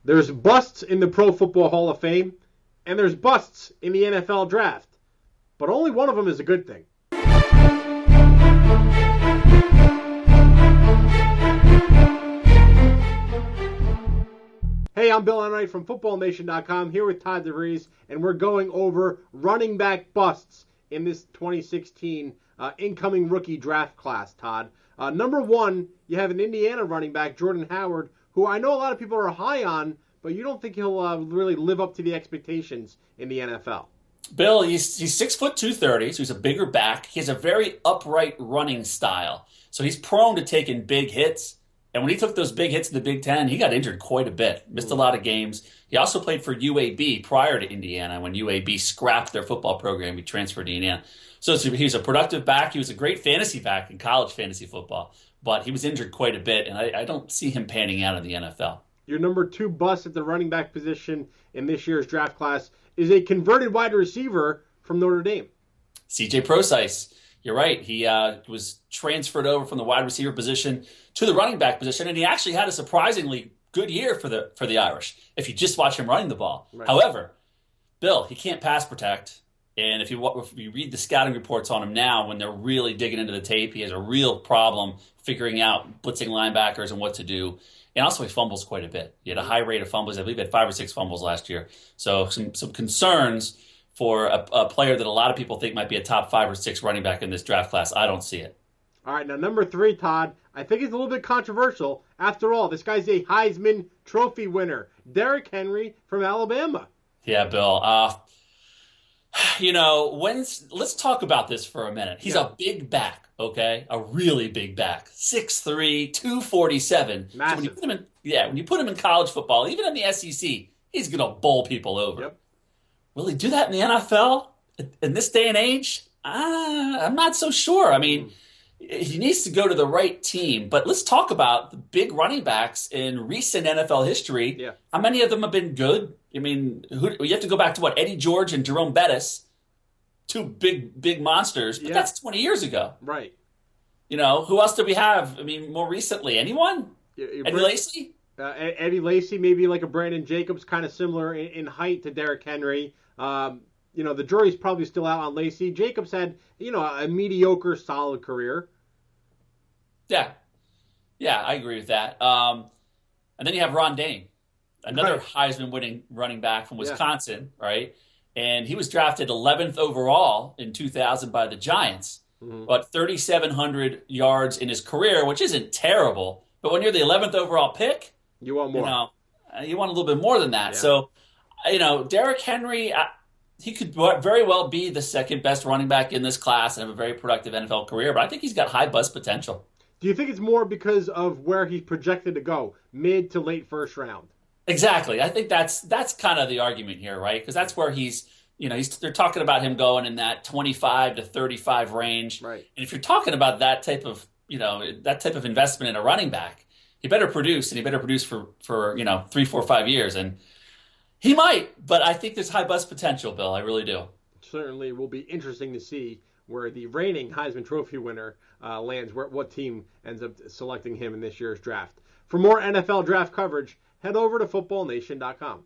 There's busts in the Pro Football Hall of Fame, and there's busts in the NFL Draft. But only one of them is a good thing. Hey, I'm Bill Enright from FootballNation.com here with Todd DeVries, and we're going over running back busts in this 2016 incoming rookie draft class, Todd. Number one, you have an Indiana running back, Jordan Howard, who I know a lot of people are high on, but you don't think he'll really live up to the expectations in the NFL. Bill, he's 6 foot 230, so he's a bigger back. He has a very upright running style, so he's prone to taking big hits. And when he took those big hits in the Big Ten, he got injured quite a bit, missed a lot of games. He also played for UAB prior to Indiana. When UAB scrapped their football program, he transferred to Indiana. So he was a productive back. He was a great fantasy back in college fantasy football, but he was injured quite a bit, and I don't see him panning out in the NFL. Your number two bust at the running back position in this year's draft class is a converted wide receiver from Notre Dame. CJ Prosise. You're right. He was transferred over from the wide receiver position to the running back position, and he actually had a surprisingly good year for the Irish if you just watch him running the ball. Right. However, Bill, he can't pass protect, and if you read the scouting reports on him now, when they're really digging into the tape, he has a real problem figuring out blitzing linebackers and what to do. And also he fumbles quite a bit. He had a high rate of fumbles. I believe he had 5 or 6 fumbles last year. So some concerns for a player that a lot of people think might be a top 5 or 6 running back in this draft class. I don't see it. All right, now number 3, Todd, I think it's a little bit controversial. After all, this guy's a Heisman Trophy winner, Derrick Henry from Alabama. Yeah, Bill. Let's talk about this for a minute. He's a big back, okay? A really big back. 6'3", 247. Massive. So when you put him in college football, even in the SEC, he's going to bowl people over. Yep. Will he do that in the NFL in this day and age? I'm not so sure. I mean, he needs to go to the right team. But let's talk about the big running backs in recent NFL history. Yeah. How many of them have been good? I mean, you have to go back to Eddie George and Jerome Bettis, 2 big monsters. But that's 20 years ago. Right. Who else do we have? I mean, more recently, anyone? Eddie Lacy? Eddie Lacy, maybe like a Brandon Jacobs, kind of similar in height to Derrick Henry. The jury's probably still out on Lacy. Jacobs had, a mediocre, solid career. Yeah, I agree with that. And then you have Ron Dayne, another Heisman-winning running back from Wisconsin, right? And he was drafted 11th overall in 2000 by the Giants, but 3,700 yards in his career, which isn't terrible. But when you're the 11th overall pick, you want more. You want a little bit more than that. Yeah. So, Derrick Henry, he could very well be the second best running back in this class and have a very productive NFL career, but I think he's got high bust potential. Do you think it's more because of where he's projected to go, mid to late first round? Exactly. I think that's kind of the argument here, right? Because that's where they're talking about him going in that 25 to 35 range. Right. And if you're talking about that type of investment in a running back, he better produce, and he better produce for 3, 4, 5 years. And he might, but I think there's high bust potential, Bill. I really do. Certainly will be interesting to see where the reigning Heisman Trophy winner lands, what team ends up selecting him in this year's draft. For more NFL draft coverage, head over to FootballNation.com.